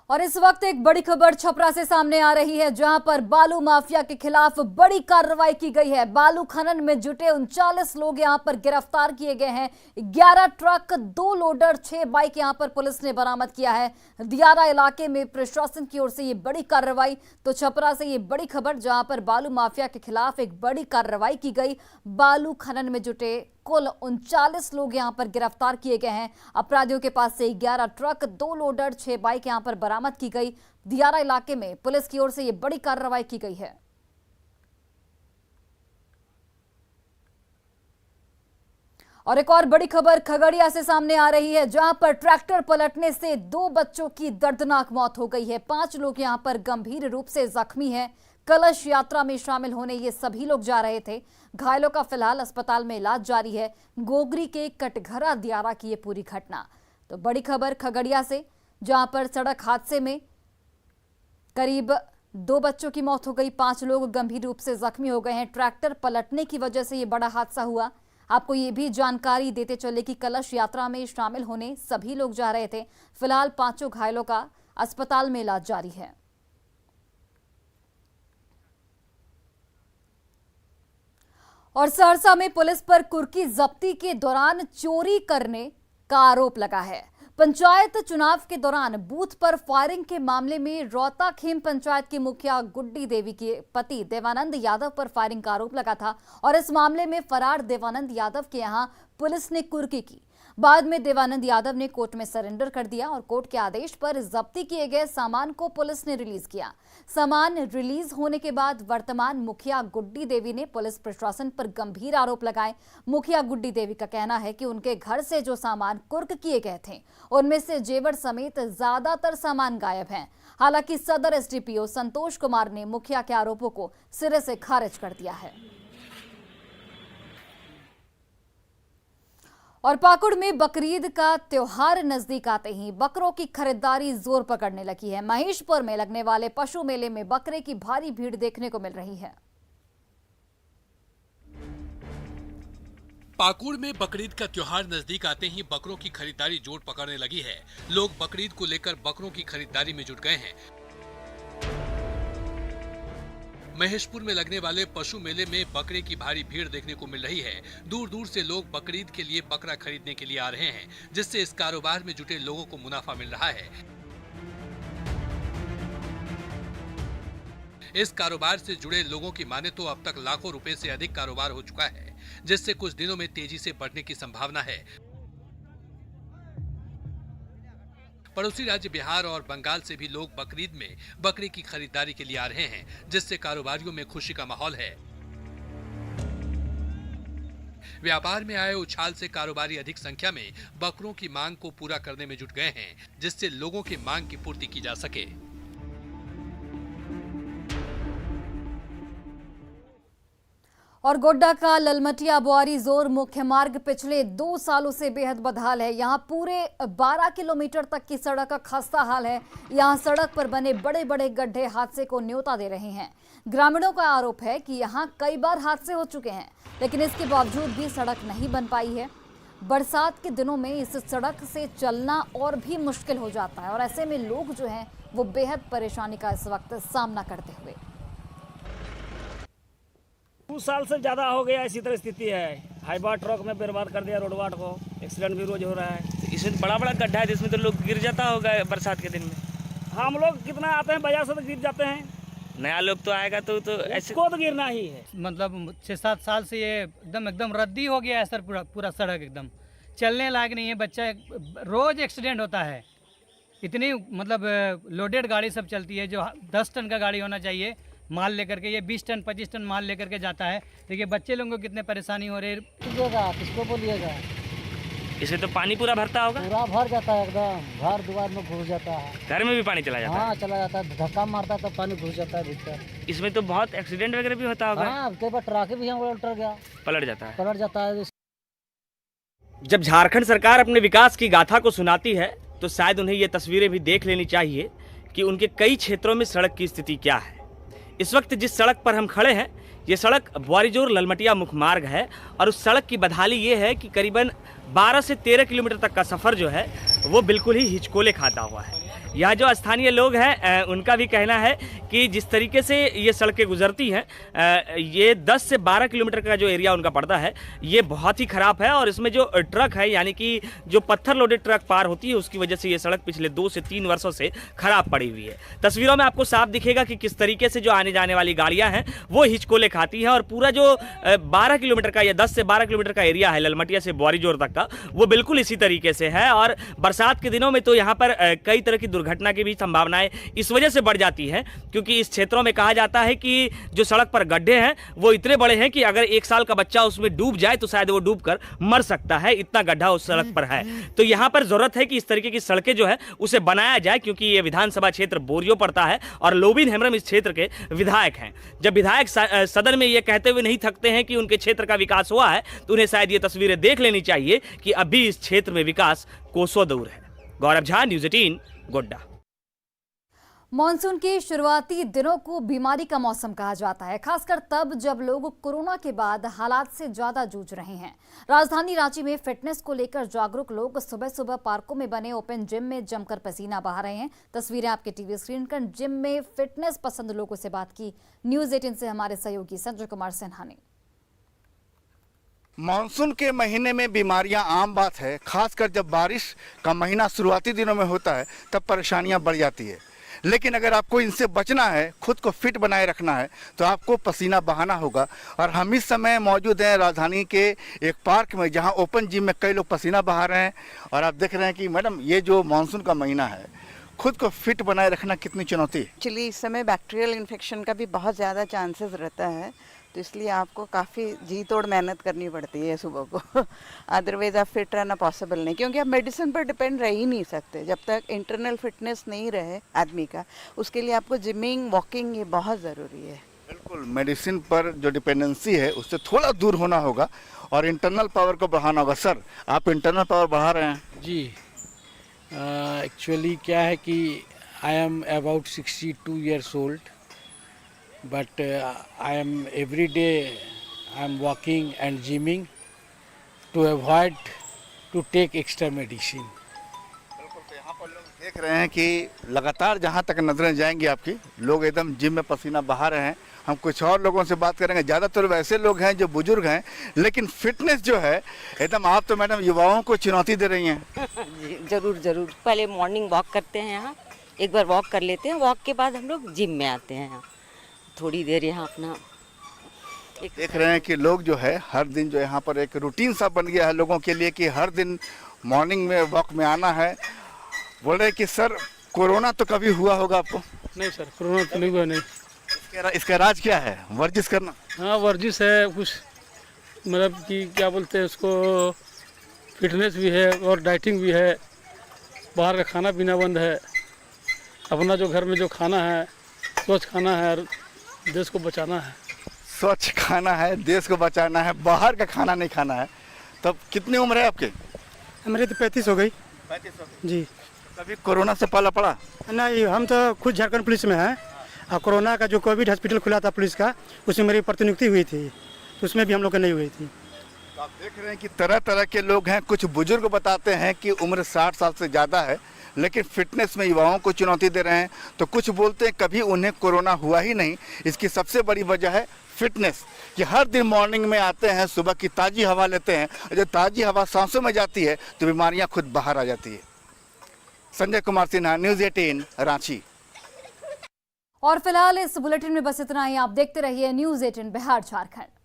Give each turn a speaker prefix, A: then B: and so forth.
A: और इस वक्त एक बड़ी खबर छपरा से सामने आ रही है, जहां पर बालू माफिया के खिलाफ बड़ी कार्रवाई की गई है। बालू खनन में जुटे 39 लोग यहां पर गिरफ्तार किए गए हैं। 11 ट्रक, 2 लोडर, 6 बाइक यहां पर पुलिस ने बरामद किया है। दियारा इलाके में प्रशासन की ओर से ये बड़ी कार्रवाई। तो छपरा से ये बड़ी खबर, जहां पर बालू माफिया के खिलाफ एक बड़ी कार्रवाई की गई। बालू खनन में जुटे कुल 39 लोग यहां पर गिरफ्तार किए गए हैं। अपराधियों के पास से 11 ट्रक, 2 लोडर, 6 बाइक यहां पर बरामद की गई। दियारा इलाके में पुलिस की ओर से यह बड़ी कार्रवाई की गई है। और एक और बड़ी खबर खगड़िया से सामने आ रही है, जहां पर ट्रैक्टर पलटने से 2 बच्चों की दर्दनाक मौत हो गई है। 5 लोग यहां पर गंभीर रूप से जख्मी हैं। कलश यात्रा में शामिल होने ये सभी लोग जा रहे थे। घायलों का फिलहाल अस्पताल में इलाज जारी है। गोगरी के कटघरा दियारा की ये पूरी घटना। तो बड़ी खबर खगड़िया से, जहां पर सड़क हादसे में करीब 2 बच्चों की मौत हो गई, 5 लोग गंभीर रूप से जख्मी हो गए हैं। ट्रैक्टर पलटने की वजह से ये बड़ा हादसा हुआ। आपको ये भी जानकारी देते चले कि कलश यात्रा में शामिल होने सभी लोग जा रहे थे। फिलहाल 5 घायलों का अस्पताल में इलाज जारी है। और सहरसा में पुलिस पर कुर्की जब्ती के दौरान चोरी करने का आरोप लगा है। पंचायत चुनाव के दौरान बूथ पर फायरिंग के मामले में रोहताखेम पंचायत की मुखिया गुड्डी देवी के पति देवानंद यादव पर फायरिंग का आरोप लगा था। और इस मामले में फरार देवानंद यादव के यहां पुलिस ने कुर्की की। बाद में देवानंद यादव ने कोर्ट में सरेंडर कर दिया और कोर्ट के आदेश पर जब्ती किए गए सामान को पुलिस ने रिलीज किया। सामान रिलीज होने के बाद वर्तमान मुखिया गुड्डी देवी ने पुलिस प्रशासन पर गंभीर आरोप लगाए। मुखिया गुड्डी देवी का कहना है कि उनके घर से जो सामान कुर्क किए गए थे, उनमें से जेवर समेत ज्यादातर सामान गायब हैं। हालांकि सदर एसडीपीओ संतोष कुमार ने मुखिया के आरोपों को सिरे से खारिज कर दिया है। और पाकुड़ में बकरीद का त्योहार नजदीक आते ही बकरों की खरीदारी जोर पकड़ने लगी है। महेशपुर में लगने वाले पशु मेले में बकरे की भारी भीड़ देखने को मिल रही है।
B: पाकुड़ में बकरीद का त्योहार नजदीक आते ही बकरों की खरीदारी जोर पकड़ने लगी है। लोग बकरीद को लेकर बकरों की खरीदारी में जुट गए हैं। महेशपुर में लगने वाले पशु मेले में बकरे की भारी भीड़ देखने को मिल रही है। दूर दूर से लोग बकरीद के लिए बकरा खरीदने के लिए आ रहे हैं, जिससे इस कारोबार में जुटे लोगों को मुनाफा मिल रहा है। इस कारोबार से जुड़े लोगों की माने तो अब तक लाखों रुपए से अधिक कारोबार हो चुका है, जिससे कुछ दिनों में तेजी से बढ़ने की संभावना है। पड़ोसी राज्य बिहार और बंगाल से भी लोग बकरीद में बकरी की खरीदारी के लिए आ रहे हैं, जिससे कारोबारियों में खुशी का माहौल है। व्यापार में आए उछाल से कारोबारी अधिक संख्या में बकरों की मांग को पूरा करने में जुट गए हैं, जिससे लोगों की मांग की पूर्ति की जा सके।
A: और गोड्डा का ललमटिया बुआरी जोर मुख्य मार्ग पिछले 2 सालों से बेहद बदहाल है। यहाँ पूरे 12 किलोमीटर तक की सड़क का खस्ता हाल है। यहाँ सड़क पर बने बड़े बड़े गड्ढे हादसे को न्योता दे रहे हैं। ग्रामीणों का आरोप है कि यहाँ कई बार हादसे हो चुके हैं, लेकिन इसके बावजूद भी सड़क नहीं बन पाई है। बरसात के दिनों में इस सड़क से चलना और भी मुश्किल हो जाता है और ऐसे में लोग जो हैं वो बेहद परेशानी का इस वक्त सामना करते हुए।
C: 2 साल से ज़्यादा हो गया इसी तरह स्थिति है। हाईवा ट्रक में बर्बाद कर दिया रोडवाट को। एक्सीडेंट भी रोज हो रहा है।
D: इसमें बड़ा बड़ा गड्ढा है जिसमें तो लोग गिर जाता होगा बरसात के दिन में।
C: हम लोग कितना आते हैं बाजार से तो गिर जाते हैं।
D: नया लोग तो आएगा तो ऐसे
C: को तो गिरना ही है।
E: मतलब 6-7 साल से ये एकदम रद्दी हो गया है सर। पूरा सड़क एकदम चलने लायक नहीं है। बच्चा रोज एक्सीडेंट होता है। इतनी मतलब लोडेड गाड़ी सब चलती है, जो 10 टन का गाड़ी होना चाहिए माल लेकर के, ये 20 टन 25 टन माल लेकर के जाता है। देखिए बच्चे लोगों को कितने परेशानी हो रही है।
F: किसको बोलिएगा,
D: इसे तो पानी पूरा भरता होगा।
F: पूरा भर जाता है एकदम, घर द्वार में घुस जाता है।
D: घर में भी पानी चला जाता है।
F: हाँ चला जाता है, धक्का मारता है तो पानी घुस जाता है भीतर।
D: इसमें तो बहुत एक्सीडेंट वगैरह भी होता होगा।
F: हाँ कई बार ट्रक भी हम उल्ट गया,
D: पलट जाता है।
G: जब झारखंड सरकार अपने विकास की गाथा को सुनाती है तो शायद उन्हें ये तस्वीरें भी देख लेनी चाहिए कि उनके कई क्षेत्रों में सड़क की स्थिति क्या है। इस वक्त जिस सड़क पर हम खड़े हैं, ये सड़क बुआरीजोर ललमटिया मुख्य मार्ग है और उस सड़क की बदहाली ये है कि करीबन 12 से 13 किलोमीटर तक का सफ़र जो है वो बिल्कुल ही हिचकोले खाता हुआ है। यहाँ जो स्थानीय लोग हैं उनका भी कहना है कि जिस तरीके से ये सड़कें गुजरती हैं, ये 10 से 12 किलोमीटर का जो एरिया उनका पड़ता है ये बहुत ही ख़राब है। और इसमें जो ट्रक है यानी कि जो पत्थर लोडेड ट्रक पार होती है उसकी वजह से ये सड़क पिछले 2 से 3 वर्षों से ख़राब पड़ी हुई है। तस्वीरों में आपको साफ दिखेगा कि किस तरीके से जो आने जाने वाली गाड़ियाँ हैं वो हिचकोले खाती हैं। और पूरा जो 12 किलोमीटर का या 10 से 12 किलोमीटर का एरिया है ललमटिया से बोरीजोर तक का, वो बिल्कुल इसी तरीके से है। और बरसात के दिनों में तो यहाँ पर कई तरह की दुर्घटना की भी संभावनाएं इस वजह से बढ़ जाती हैं क्योंकि इस क्षेत्रों में कहा जाता है कि जो सड़क पर गड्ढे हैं वो इतने बड़े हैं कि अगर 1 साल का बच्चा उसमें डूब जाए तो शायद वो डूबकर मर सकता है, इतना गड्ढा उस सड़क पर है। तो यहाँ पर जरूरत है कि इस तरीके की सड़कें जो है उसे बनाया जाए क्योंकि ये विधानसभा क्षेत्र बोरियो पड़ता है और लोबिन हेम्ब्रम इस क्षेत्र के विधायक हैं। जब विधायक सदन में ये कहते हुए नहीं थकते हैं कि उनके क्षेत्र का विकास हुआ है तो उन्हें शायद ये तस्वीरें देख लेनी चाहिए कि अभी इस क्षेत्र में विकास कोसों दूर है। गौरव झा, न्यूज़ 18, गोड्डा।
A: मॉनसून के शुरुआती दिनों को बीमारी का मौसम कहा जाता है, खासकर तब जब लोग कोरोना के बाद हालात से ज्यादा जूझ रहे हैं। राजधानी रांची में फिटनेस को लेकर जागरूक लोग सुबह सुबह पार्कों में बने ओपन जिम में जमकर पसीना बहा रहे हैं। तस्वीरें आपके टीवी स्क्रीन पर। जिम में फिटनेस पसंद लोगों से बात की न्यूज़ 18 से हमारे सहयोगी संजय कुमार सिन्हा ने।
H: मानसून के महीने में बीमारियां आम बात है, खासकर जब बारिश का महीना शुरुआती दिनों में होता है तब परेशानियां बढ़ जाती है। लेकिन अगर आपको इनसे बचना है, खुद को फिट बनाए रखना है तो आपको पसीना बहाना होगा। और हम इस समय मौजूद हैं राजधानी के एक पार्क में जहां ओपन जिम में कई लोग पसीना बहा रहे हैं। और आप देख रहे हैं कि मैडम ये जो मानसून का महीना है, खुद को फिट बनाए रखना कितनी चुनौती है।
I: एक्चुअली इस समय बैक्टीरियल इन्फेक्शन का भी बहुत ज़्यादा चांसेस रहता है, तो इसलिए आपको काफ़ी जी तोड़ मेहनत करनी पड़ती है सुबह को। अदरवाइज आप फिट रहना पॉसिबल नहीं, क्योंकि आप मेडिसिन पर डिपेंड रह ही नहीं सकते। जब तक इंटरनल फिटनेस नहीं रहे आदमी का, उसके लिए आपको जिमिंग, वॉकिंग ये बहुत ज़रूरी है।
H: बिल्कुल, मेडिसिन पर जो डिपेंडेंसी है उससे थोड़ा दूर होना होगा और इंटरनल पावर को बढ़ाना होगा। सर, आप इंटरनल पावर बढ़ा रहे हैं?
J: जी, एक्चुअली क्या है कि I am about 62 years old, but I am every day I am walking and gymming to avoid to take extra medicine.
H: बिल्कुल, तो यहाँ पर लोग देख रहे हैं कि लगातार जहाँ तक नजरें जाएंगी आपकी, लोग एकदम जिम में पसीना बहा रहे हैं। हम कुछ और लोगों से बात करेंगे। ज़्यादातर वैसे लोग हैं जो बुजुर्ग हैं, लेकिन फिटनेस जो है एकदम, आप तो मैडम युवाओं को चुनौती दे रही हैं।
K: जी जरूर जरूर। पहले मॉर्निंग वॉक करते हैं, यहाँ एक बार वॉक कर लेते हैं, वॉक के बाद हम लोग जिम में आते हैं। यहाँ थोड़ी देर यहाँ अपना
H: देख रहे हैं कि लोग जो है हर दिन जो यहाँ पर एक रूटीन सा बन गया है लोगों के लिए कि हर दिन मॉर्निंग में वॉक में आना है। बोल रहे कि सर कोरोना तो कभी हुआ होगा आपको?
J: नहीं सर, कोरोना तो नहीं हुआ। नहीं,
H: इसका राज क्या है? वर्जिश करना?
J: हाँ, वर्जिश है कुछ, मतलब कि क्या बोलते हैं उसको, फिटनेस भी है और डाइटिंग भी है। बाहर का खाना पीना बंद है, अपना जो घर में जो खाना है स्वच्छ खाना है और देश को बचाना है।
H: स्वच्छ खाना है, देश को बचाना है, बाहर का खाना नहीं खाना है। तब कितनी उम्र है आपके?
L: हमारी तो 35 हो गई।
H: 35 हो गई
L: जी।
H: कभी कोरोना से पाला पड़ा?
L: नहीं, हम तो खुद झारखंड पुलिस में हैं और कोरोना का जो कोविड हॉस्पिटल खुला था पुलिस का, उसमें मेरी प्रतिनियुक्ति हुई थी, तो उसमें भी हम लोग की नहीं हुई थी।
H: तो आप देख रहे हैं कि तरह तरह के लोग हैं। कुछ बुजुर्ग बताते हैं कि उम्र 60 साल से ज़्यादा है लेकिन फिटनेस में युवाओं को चुनौती दे रहे हैं। तो कुछ बोलते हैं कभी उन्हें कोरोना हुआ ही नहीं। इसकी सबसे बड़ी वजह है फिटनेस, कि हर दिन मॉर्निंग में आते हैं, सुबह की ताज़ी हवा लेते हैं। जब ताज़ी हवा सांसों में जाती है तो बीमारियां खुद बाहर आ जाती है। संजय कुमार सिन्हा, न्यूज़ 18, रांची।
A: और फिलहाल इस बुलेटिन में बस इतना ही। आप देखते रहिए न्यूज़ 18 बिहार झारखंड।